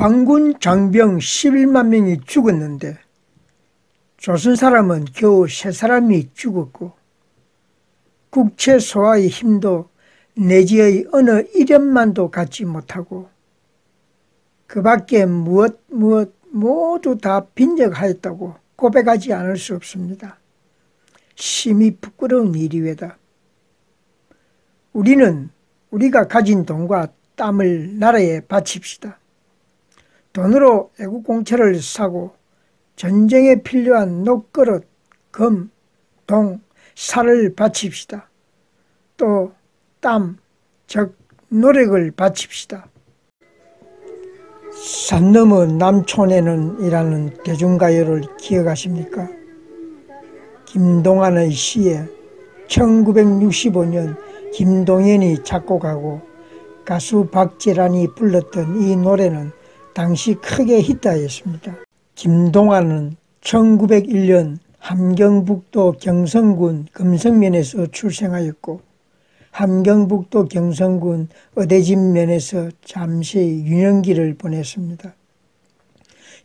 황군 장병 11만 명이 죽었는데 조선 사람은 겨우 3사람이 죽었고 국채 소화의 힘도 내지의 어느 이련만도 갖지 못하고 그 밖에 무엇 모두 다 빈적하였다고 고백하지 않을 수 없습니다. 심히 부끄러운 일이외다. 우리는 우리가 가진 돈과 땀을 나라에 바칩시다. 돈으로 애국공채를 사고 전쟁에 필요한 녹그릇, 금, 동, 살을 바칩시다. 또 땀, 즉 노력을 바칩시다. 산 너머 남촌에는 이라는 대중가요를 기억하십니까? 김동완의 시에 1965년 김동연이 작곡하고 가수 박재란이 불렀던 이 노래는 당시 크게 히트하였습니다. 김동완은 1901년 함경북도 경성군 금성면에서 출생하였고 함경북도 경성군 어대진면에서 잠시 유년기를 보냈습니다.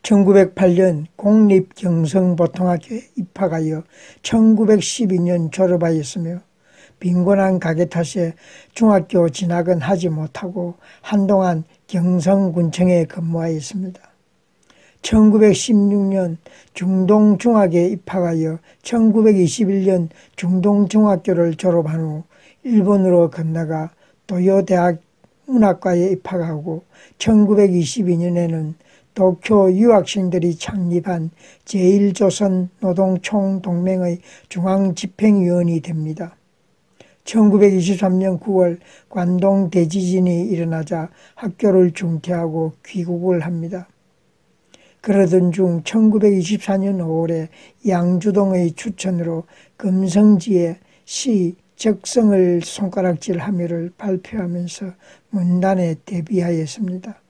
1908년 공립경성보통학교에 입학하여 1912년 졸업하였으며 빈곤한 가계 탓에 중학교 진학은 하지 못하고 한동안 경성군청에 근무하였습니다. 1916년 중동중학에 입학하여 1921년 중동중학교를 졸업한 후 일본으로 건너가 도요대학 문학과에 입학하고 1922년에는 도쿄 유학생들이 창립한 제1조선 노동총동맹의 중앙집행위원이 됩니다. 1923년 9월 관동 대지진이 일어나자 학교를 중퇴하고 귀국을 합니다. 그러던 중 1924년 5월에 양주동의 추천으로 금성지에 시 적성을 손가락질하며를 발표하면서 문단에 데뷔하였습니다.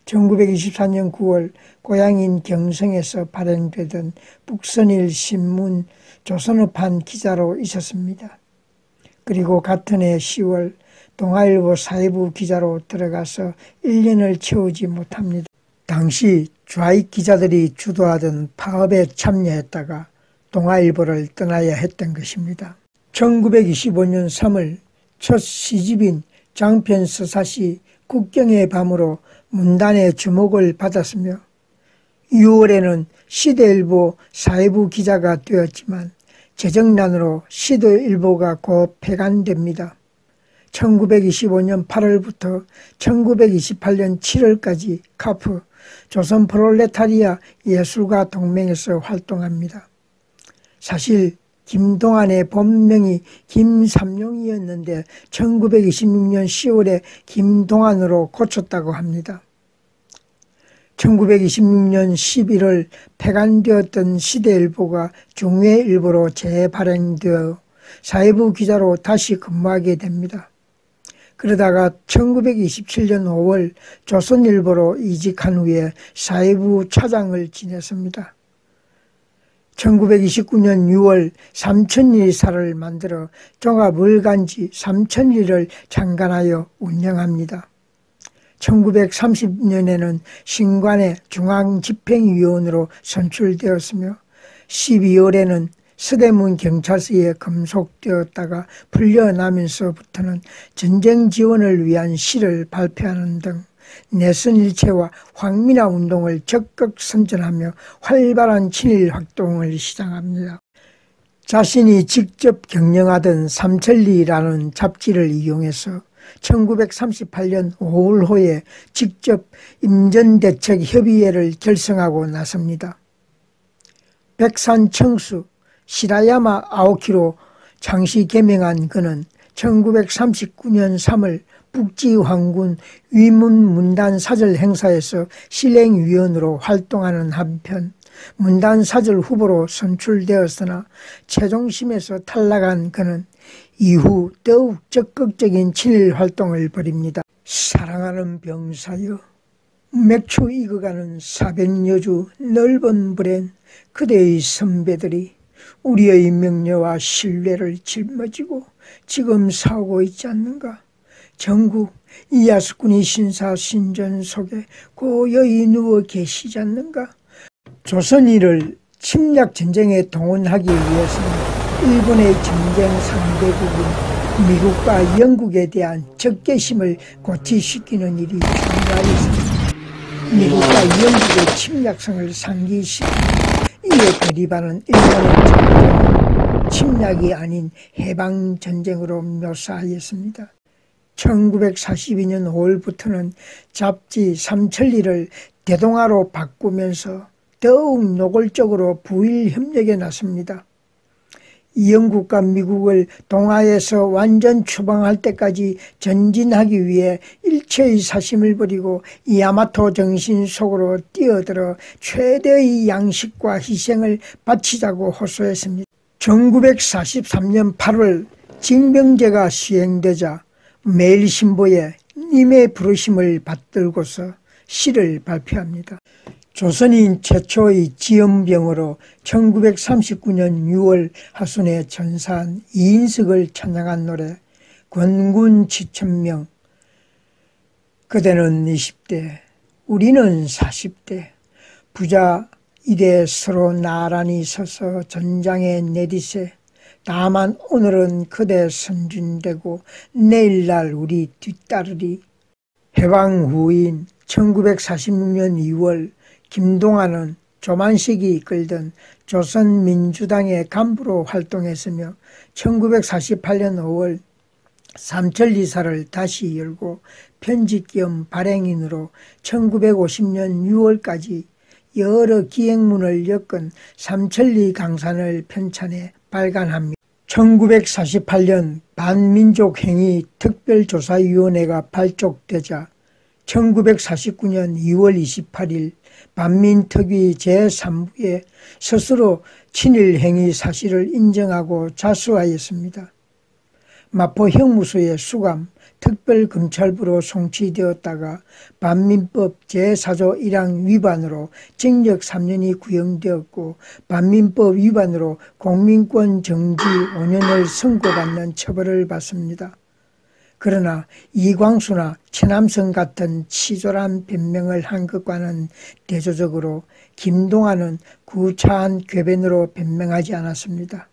1924년 9월 고향인 경성에서 발행되던 북선일 신문 조선업판 기자로 있었습니다. 그리고 같은 해 10월 동아일보 사회부 기자로 들어가서 1년을 채우지 못합니다. 당시 좌익 기자들이 주도하던 파업에 참여했다가 동아일보를 떠나야 했던 것입니다. 1925년 3월 첫 시집인 장편서사시 국경의 밤으로 문단의 주목을 받았으며 6월에는 시대일보 사회부 기자가 되었지만 재정난으로 시대일보가 곧 폐간됩니다. 1925년 8월부터 1928년 7월까지 카프 조선 프롤레타리아 예술가 동맹에서 활동합니다. 사실 김동완의 본명이 김삼룡이었는데 1926년 10월에 김동완으로 고쳤다고 합니다. 1926년 11월 폐간되었던 시대일보가 중외일보로 재발행되어 사회부 기자로 다시 근무하게 됩니다. 그러다가 1927년 5월 조선일보로 이직한 후에 사회부 차장을 지냈습니다. 1929년 6월 삼천리사를 만들어 종합을간지 삼천리를 창간하여 운영합니다. 1930년에는 신관의 중앙집행위원으로 선출되었으며 12월에는 서대문 경찰서에 금속되었다가 풀려나면서부터는 전쟁 지원을 위한 시를 발표하는 등 내선일체와 황민화 운동을 적극 선전하며 활발한 친일 활동을 시작합니다. 자신이 직접 경영하던 삼천리라는 잡지를 이용해서 1938년 5월호에 직접 임전대책협의회를 결성하고 나섭니다. 백산청수 시라야마 아오키로 창시 개명한 그는 1939년 3월 북지황군 위문문단사절 행사에서 실행위원으로 활동하는 한편 문단사절 후보로 선출되었으나 최종심에서 탈락한 그는 이후 더욱 적극적인 친일활동을 벌입니다. 사랑하는 병사여, 맥주 익어가는 사백여주 넓은 불엔 그대의 선배들이 우리의 명예와 신뢰를 짊어지고 지금 싸우고 있지 않는가? 전국 이야수꾼이 신사신전 속에 고요히 누워 계시지 않는가. 조선인을 침략전쟁에 동원하기 위해서는 일본의 전쟁 상대국인 미국과 영국에 대한 적개심을 고취시키는 일이 중요하였습니다. 미국과 영국의 침략성을 상기시키고 이에 대립하는 일본의 전쟁은 침략이 아닌 해방전쟁으로 묘사하였습니다. 1942년 5월부터는 잡지 삼천리를 대동아로 바꾸면서 더욱 노골적으로 부일협력에 나섭니다. 영국과 미국을 동아에서 완전 추방할 때까지 전진하기 위해 일체의 사심을 버리고 야마토 정신 속으로 뛰어들어 최대의 양식과 희생을 바치자고 호소했습니다. 1943년 8월 징병제가 시행되자 매일신보에 님의 부르심을 받들고서 시를 발표합니다. 조선인 최초의 지연병으로 1939년 6월 하순에 전사한 이인석을 찬양한 노래 권군 지천명. 그대는 20대 우리는 40대 부자 이래 서로 나란히 서서 전장에 내리세. 다만 오늘은 그대 선진되고 내일날 우리 뒤따르리. 해방 후인 1946년 2월 김동완은 조만식이 이끌던 조선민주당의 간부로 활동했으며 1948년 5월 삼천리사를 다시 열고 편집 겸 발행인으로 1950년 6월까지 여러 기행문을 엮은 삼천리 강산을 편찬해 발간합니다. 1948년 반민족행위 특별조사위원회가 발족되자 1949년 2월 28일 반민특위 제3부에 스스로 친일행위 사실을 인정하고 자수하였습니다. 마포 형무소에 수감, 특별검찰부로 송치되었다가 반민법 제4조 1항 위반으로 징역 3년이 구형되었고 반민법 위반으로 공민권 정지 5년을 선고받는 처벌을 받습니다. 그러나 이광수나 최남성 같은 치졸한 변명을 한 것과는 대조적으로 김동완은 구차한 궤변으로 변명하지 않았습니다.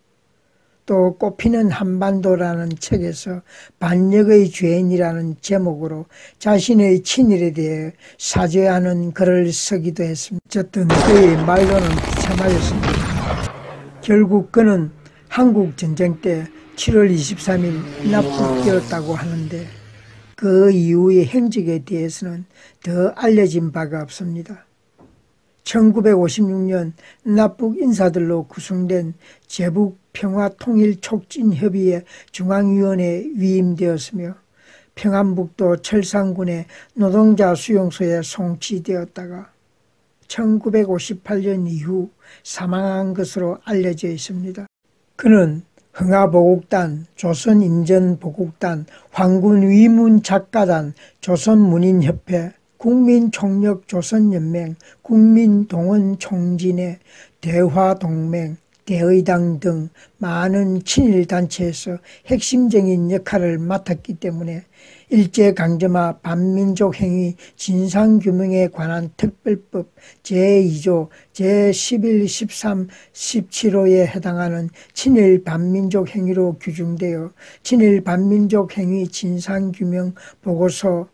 또 꽃피는 한반도라는 책에서 반역의 죄인이라는 제목으로 자신의 친일에 대해 사죄하는 글을 쓰기도 했습니다. 어쨌든 그의 말로는 비참하였습니다. 결국 그는 한국전쟁 때 7월 23일 납북되었다고 하는데 그 이후의 행적에 대해서는 더 알려진 바가 없습니다. 1956년 납북 인사들로 구성된 제북평화통일촉진협의회 중앙위원회에 위임되었으며 평안북도 철산군의 노동자 수용소에 송치되었다가 1958년 이후 사망한 것으로 알려져 있습니다. 그는 흥하보국단, 조선임전보국단, 황군위문작가단, 조선문인협회, 국민총력조선연맹, 국민동원총진회, 대화동맹, 대의당 등 많은 친일단체에서 핵심적인 역할을 맡았기 때문에 일제강점화 반민족행위 진상규명에 관한 특별법 제2조 제11, 13, 17호에 해당하는 친일 반민족행위로 규정되어 친일 반민족행위 진상규명 보고서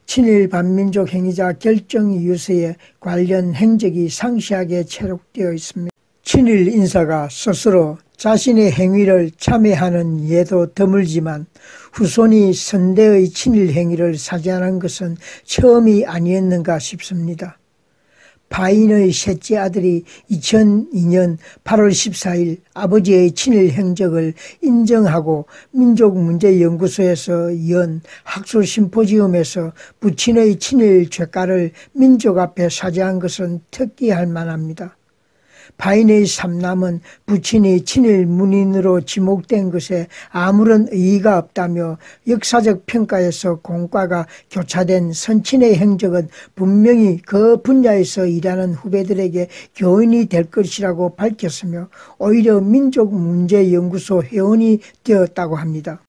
친일 반민족 행위자 결정 이유서에 관련 행적이 상세하게 체록되어 있습니다. 친일 인사가 스스로 자신의 행위를 참회하는 예도 드물지만 후손이 선대의 친일 행위를 사죄하는 것은 처음이 아니었는가 싶습니다. 파인의 셋째 아들이 2002년 8월 14일 아버지의 친일 행적을 인정하고 민족문제연구소에서 연 학술심포지움에서 부친의 친일 죄가를 민족 앞에 사죄한 것은 특기할 만합니다. 파인의 삼남은 부친이 친일 문인으로 지목된 것에 아무런 의의가 없다며 역사적 평가에서 공과가 교차된 선친의 행적은 분명히 그 분야에서 일하는 후배들에게 교훈이 될 것이라고 밝혔으며 오히려 민족문제연구소 회원이 되었다고 합니다.